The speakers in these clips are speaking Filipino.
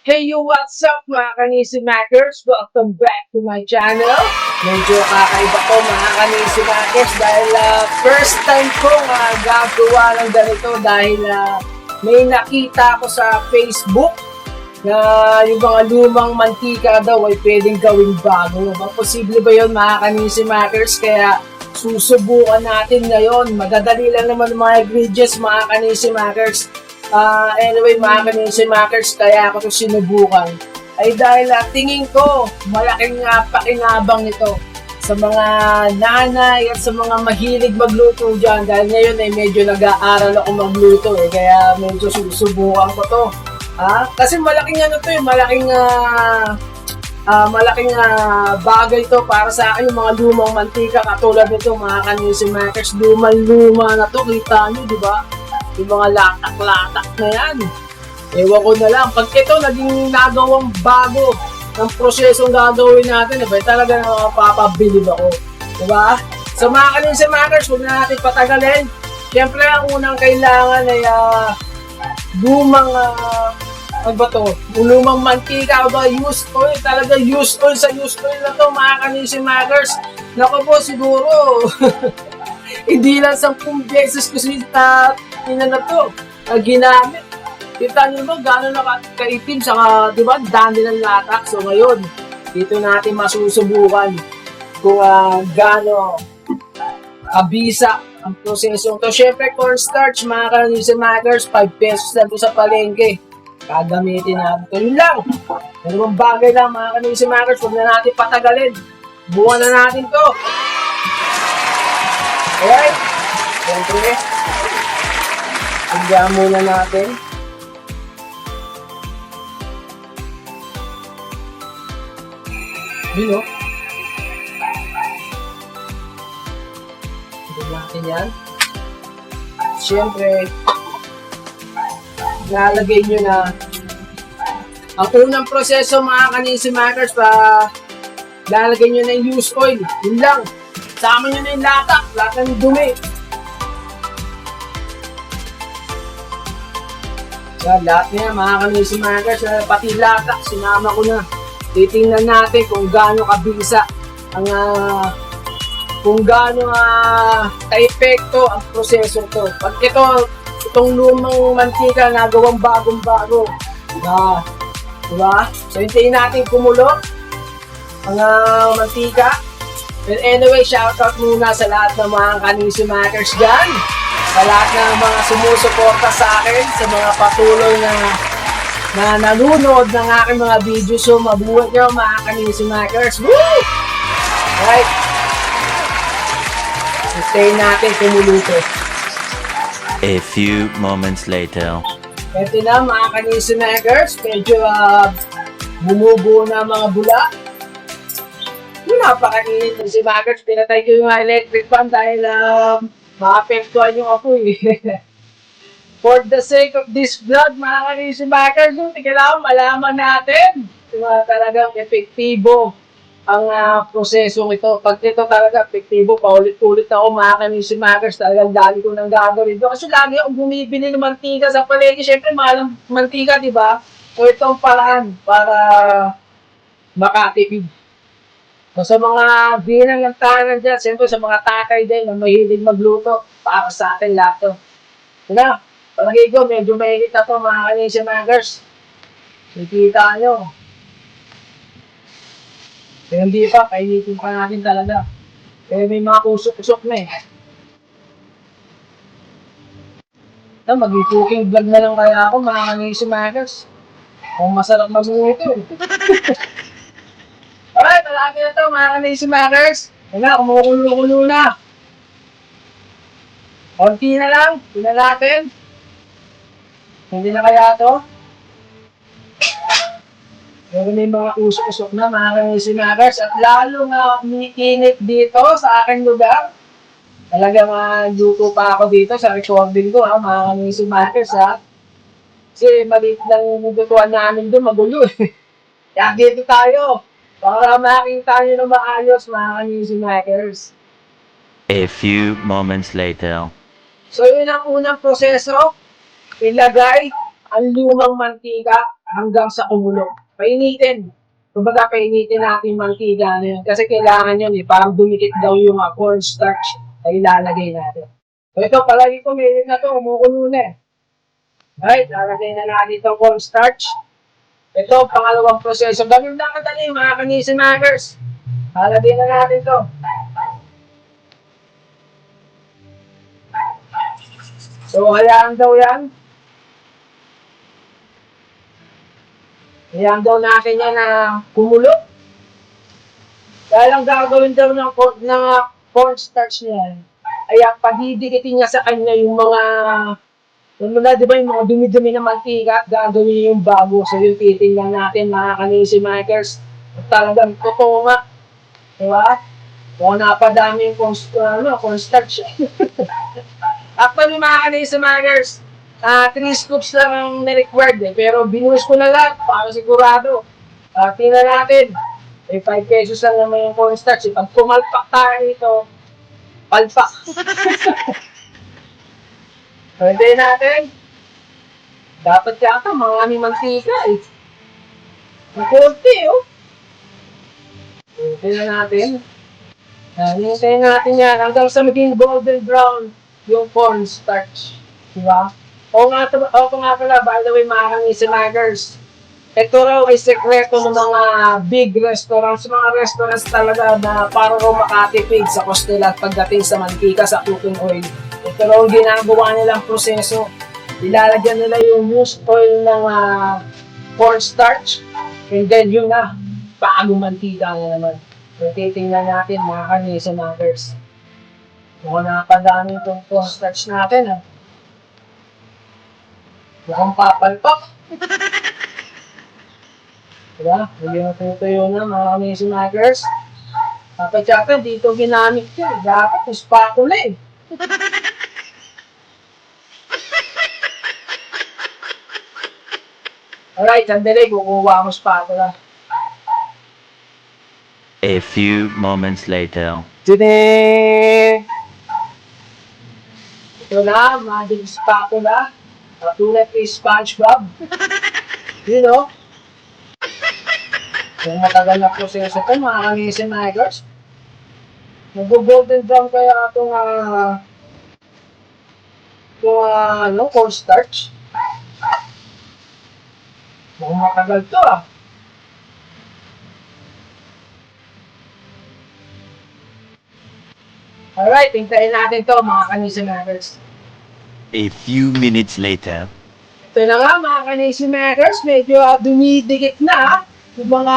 Hey you, what's up mga kanisimakers? Welcome back to my channel. Medyo kakaiba ko mga kanisimakers dahil first time ko gagawa ng ganito dahil may nakita ko sa Facebook na yung mga lumang mantika daw ay pwedeng gawing bago. Posible ba yun mga kanisimakers? Kaya susubukan natin ngayon. Madadali lang naman mga ingredients mga kanisimakers. Anyway, mga kanisimakers, kaya ako ito sinubukan. Ay dahil tingin ko, malaking pakinabang nito sa mga nanay at sa mga mahilig magluto dyan. Dahil ngayon ay medyo nag-aaral ako magluto kaya medyo susubukan ko to. Kasi malaking ano to malaking bagay to para sa akin yung mga lumang mantika katulad nito mga kanisimakers. Lumang-luma na to, kita nyo, di ba? Yung mga latak-latak na yan. Ewan ko na lang. Pag ito naging nagawang bago ng prosesong gagawin natin, talaga mapapabilib ako. Diba? So mga kanisimakers, huwag na natin patagalin. Siyempre, ang unang kailangan ay ano ba to? Lumang mantika ba? Used oil. Talaga used oil sa used oil na to mga kanisimakers. Naku po, siguro hindi lang 10 beses ko sila na to, ginamit. Kita nyo mo, gano'n na kaitim, saka, di ba, dami ng latak. So, ngayon, dito natin masusubukan kung gano'n kabisa ang prosesong to. Siyempre, cornstarch, mga kanisimakers, 5 pesos lang to sa palengke. Gagamitin natin to. Yun lang. Dalawang bagay lang, mga kanisimakers, huwag na natin patagalin. Buwan na natin to. Alright? Siyempre, hanggang muna natin. Yun o. Hanggang natin yan. Siyempre, lalagay nyo na ang unang proseso mga kanisimakers lalagay nyo na yung used oil. Yun lang. Sama nyo na yung latak ng dumi. Yan, lahat na yan, mga kanisimakers, pati latak, sinama ko na. Titingnan natin kung gaano kabisa ang kung gaano ka-epekto ang proseso to. Pag itong lumang mantika nagawang bagong-bago. Diba? So, hintayin natin kumulo ang mantika. But anyway, shoutout muna sa lahat ng mga kanisimakers dyan. Sa lahat ng mga sumusuporta sa akin, sa mga patuloy na nanonood ng aking mga video. So, mabuhat nyo mga kanisimakers. Woo! Alright. Hintayin natin kumuluto. A few moments later. Ito na mga kanisimakers. Medyo bumubuo na mga bula. Napakainit ng simakers. Pinatay ko yung electric fan dahil maapektuhan yung ako For the sake of this vlog, mga kanisimakers, kailangan malaman natin talagang epektibo ang prosesong ito. Pag ito talaga epektibo, paulit-ulit ako mga kanisimakers, talagang dali ko nang gagawin ito. Kasi lagi akong bumibili ng mantika sa palengke. Siyempre, mahal ang mantika, di ba? So, ito ang paraan para makatipid. So, sa mga bilang ng tanan dyan, siyempre sa mga tatay din na mahilig magluto, para sa atin lahat to. Ito palagi ko, medyo mahigit na to mga kanisimakers. Nakikita nyo. Pero hindi pa, kainitin pa natin talaga. Pero may mga kusok-kusok na Ito, mag-cooking vlog na lang kaya ako mga kanisimakers. Kung masarap magluto Alright, malaki na ito mga kanisimakers. Kumukulo-kulo na. Konti na lang, tingnan natin. Hindi na kaya ito. Pero may mga usok-usok na mga kanisimakers. At lalo nga umiinit dito sa aking lugar. Talagang luto pa ako dito sa recording ko mga kanisimakers Kasi maliit lang lutuan namin doon, magulo Kaya dito tayo. Para makita nyo na maayos mga kanisimakers. A few moments later. So yun ang unang proseso. Ilagay ang lumang mantika hanggang sa kumulo. Painitin. Kumbaga, painitin natin yung mantika na yun. Kasi kailangan yun eh. Parang dumikit daw yung cornstarch na ilalagay natin. So ito, palagi ko minute na to, umukulo na eh. Right, lalagay na natin itong cornstarch. Ito, pangalawang proseso. Ganun lang kadali, mga kanisi makers. Lalagay na natin to. So, hayaan daw yan. Hayaan daw natin yan na kumulo. Dahil ang gagawin daw ng cornstarch niya ay pagdidikitin niya sa kanya yung mga di ba yung mga dumi-dumi na mantika, gagawin yung bago. So yung titingnan natin mga kanisi makers. Talagang totoo nga. Diba? Kung napadami yung cornstarch. Actually mga kanisi makers, 3 scoops lang ang na-required eh. Pero binuhos ko na lahat para sigurado. Tingnan natin. 5 pesos lang naman yung cornstarch. Pag pumalpak tayo nito, palpak. Pwede natin. Dapat yata mga mantika eh. Makunti oh. Pwede na natin. Hintayin natin yan hanggang sa maging golden brown yung cornstarch. Diba? O nga pala, by the way mga kanisi makers. Ito raw ay sekreto ng mga big restaurants, mga restaurants talaga na para raw makatipid sa kostela at pagdating sa mantika, sa cooking oil. Ito raw ginagawa nilang proseso. Ilalagyan nila yung used oil ng cornstarch and then yun na, bagong mantika na naman. So titingnan natin mga kanisa makers. Mukhang napadami itong cornstarch natin. Mukhang papalpak. Diba? Hindi na tutuyo na mga kanisi makers. Dapat yata dito ginamit yun. Dapat yung spatula eh. Alright, sandali. Kukuha ko spatula. A few moments later. Today! Ito na, magic spatula. Tulad kay SpongeBob. You know? Yung matagal na proseso ito, mga kanisi makers. Nag-golden brown kaya itong cornstarch. Mukhang matagal ito Alright, hintayin natin ito mga kanisi makers. A few minutes later. Ito na nga mga kanisi makers, medyo dumidikit na yung mga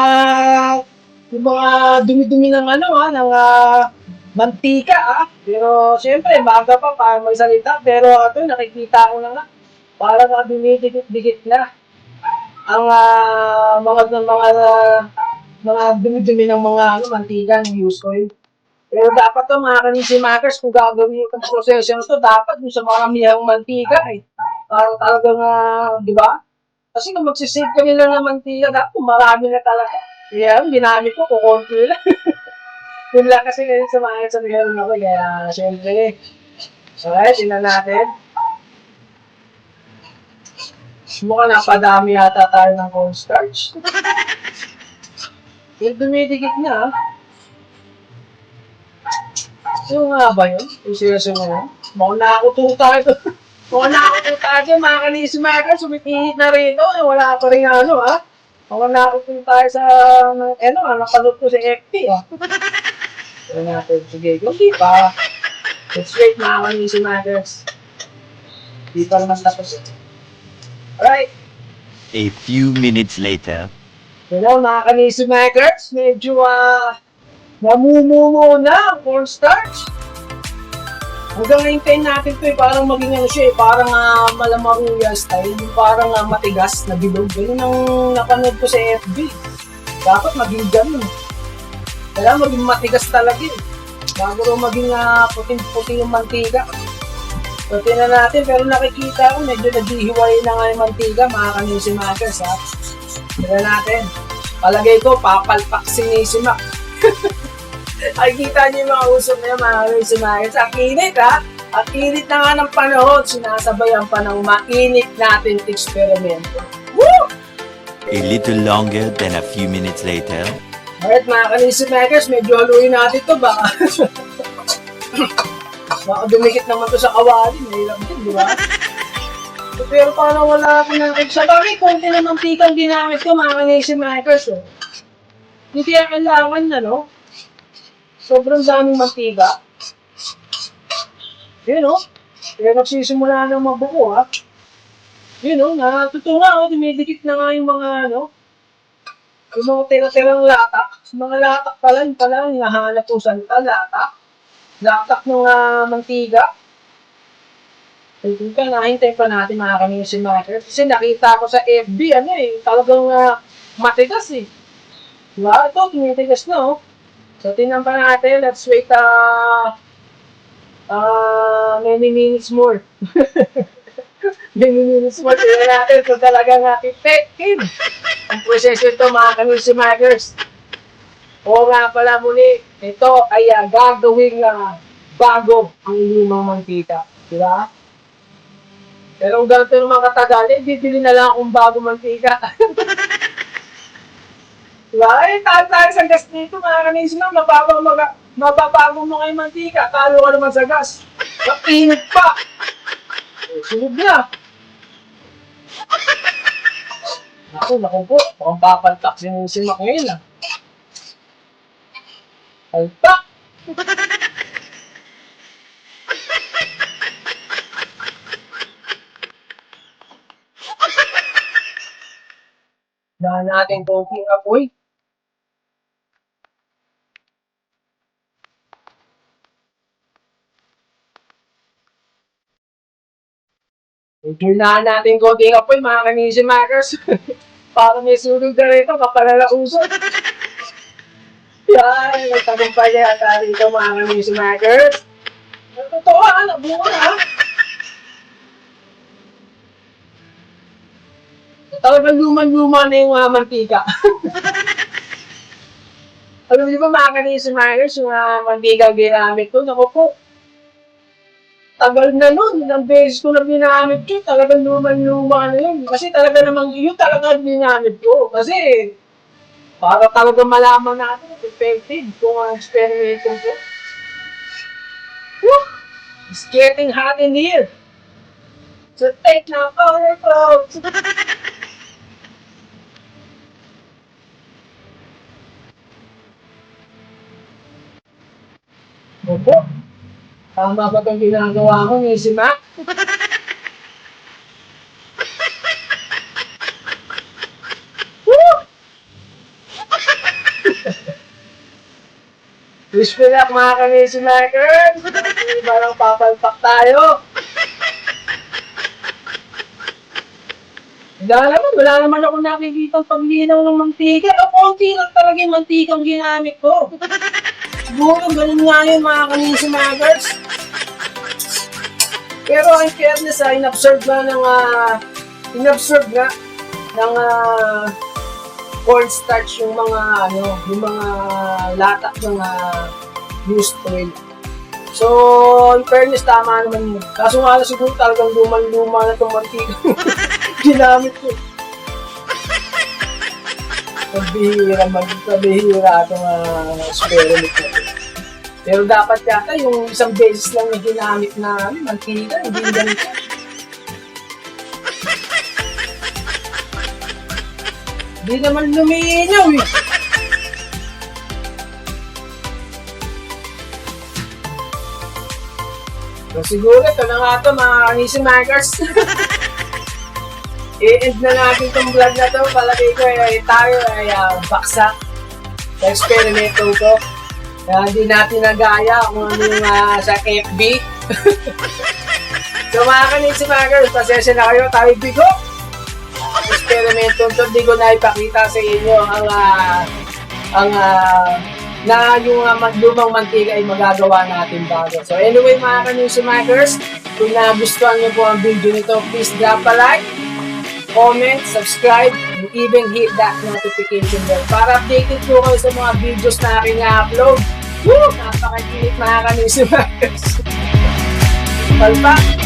dumi-dumi ng ng mantika Pero siyempre, baga pa para magsalita. Pero ito, nakikita ko na nga. Parang dumidikit-dikit na ang mga dumi-dumi ng mga mantika ng used oil. Pero dapat to mga kanisi makers, kung gagawin yung proseso to, dapat yung sa maramihang mantika Para talagang, di ba? Kasi kung magsisave ka nila ng mantika, dapat marami na talaga. Kaya ginamit ko, kukunti lang. Yun lang kasi ngayon sa mga sa nila ako, kaya syempre. Alright, tingnan natin. Mukhang napadami yata tayo ng cornstarch. Yung dumidikit na Yung nga ba yun? Yung seryoso mo yun? Mukhang nakakututo tayo. Mukhang nakakututo tayo, mga kanisi makers, sumipihit na rin ito. Wala pa rin Mukhang nakakututo tayo sa, nakalot ko sa FP Pero natin, sige, hindi pa. Let's wait, mga kanisi makers. Hindi pa naman tapos. Alright. A few minutes later. Hello, mga kanisi makers. Medyo, namumumo na ang cornstarch. Hanggang hintayin natin ito parang maging parang malamaruya style, yung parang matigas na bilog. Ganun ang napanood ko sa FB. Dapat maging ganun. Kaya maging matigas talaga bago rin maging puting-puting yung mantika. So, tingnan natin, pero nakikita ko medyo naghihiwalay na nga yung mantika, mga kanisi makers Tingnan natin. Palagay ko, papalpak si Mac. Ay, kita niyo yung mga usap na yun, mga kanisi makers. Ang init Ang init na nga ng panahon, sinasabayan pa ng mainit natin eksperimento. Woo! A little longer than a few minutes later. Alright mga kanisip makers, medyo haluin natin to baka baka dumikit naman to sa kawali, mahirap din, di ba? Pero parang wala ako ng egg. Sa bagay, konti na mantika ang ginamit ko mga kanisip makers. Oh. Hindi kaya kailangan na, no? Sobrang daming mantika. Yun, oh. Kaya nagsisimula ng mabuko, ha? Yun, oh. Natutunga, oh. Dumidikit na nga yung mga, ano, yung mga tira-tirang latak. Mga latak pala, yung pala, hinahanap kong salita, latak. Latak ng mantika. Kaya nahintay pa natin mga kanisip makers. Kasi nakita ko sa FB, ano eh, talagang matigas eh. Diba? Ito, tinitigas na, oh. So, tingnan pa natin. Let's wait many minutes more. Many minutes more. Tingnan natin kung talagang effective ang proseso ito, mga kanisip makers. Oo nga pala muli, ito ay gagawing bago ang inyong mantika. Diba? Pero kung ganito naman katagal, bibili na lang akong bago mantika. Diba? Tayo sa gas dito, mga kanisip na, mababago mo ngayon mantika, talo ka naman sa gas. Mainit pa! Sunod na! Naku po, mukhang papaltak si Mac ngayon ah. Paltak! Dahan natin konting apoy. Turnahan natin konting apoy, mga kanisip makers. Para may sunog na rito, kapalalausot. Yan, nagtagumpay na yata rito, mga kanisip makers. Totoo ha, nabuo na ha. Talagang luman-luma na yung mantika. Alam niyo ba mga kanisip makers, yung mantika ginamit ko, naku po. Tagal na nun, ilang beses ko na ginamit ko, talagang luman-luma na yun. Kasi talaga namang yun talaga ginamit ko. Kasi, para talaga malaman natin, effective kung ang experiment ko. Woo! It's getting hot in here. So take na power clouds. Opo. Tama ba itong ginagawa ko ni si Mac? Woo! Wish me luck mga kanisip makers. Iba lang papalpak tayo. Wala naman ako nakikita paglinaw ng mantika. Konti lang talaga yung mantikang ginamit ko. Siguro ganun nga yun mga kanisip makers. Pero in fairness, in-absorb nga ng cornstarch yung mga latak ng used oil. So, in fairness, tama naman yun. Kaso nga na siguro talagang luman-luma na itong mantika ginamit ko. Pabihira itong experiment ko. Pero dapat yata yung isang beses lang na ginamit na mantika, hindi ganito. Hindi naman luminaw eh. So siguro ito na nga ito mga kanisip makers. I-end na natin itong vlog na ito. Palagay ko tayo ay baksa sa eksperimento ko. Hindi natin nagaya kung ano yung sa FB. So mga kanisip makers, pasensya na kayo, tayo bigo. Eksperimento ito, hindi ko na ipakita sa inyo yung lumang mantika ay magagawa natin bago. So anyway mga kanisip makers, kung nagustuhan niyo po ang video nito, please drop a like, comment, subscribe, and even hit that notification bell para updated po kayo sa mga videos na aking upload. Woo! Napakakilit mga kanisip makers. Palpak!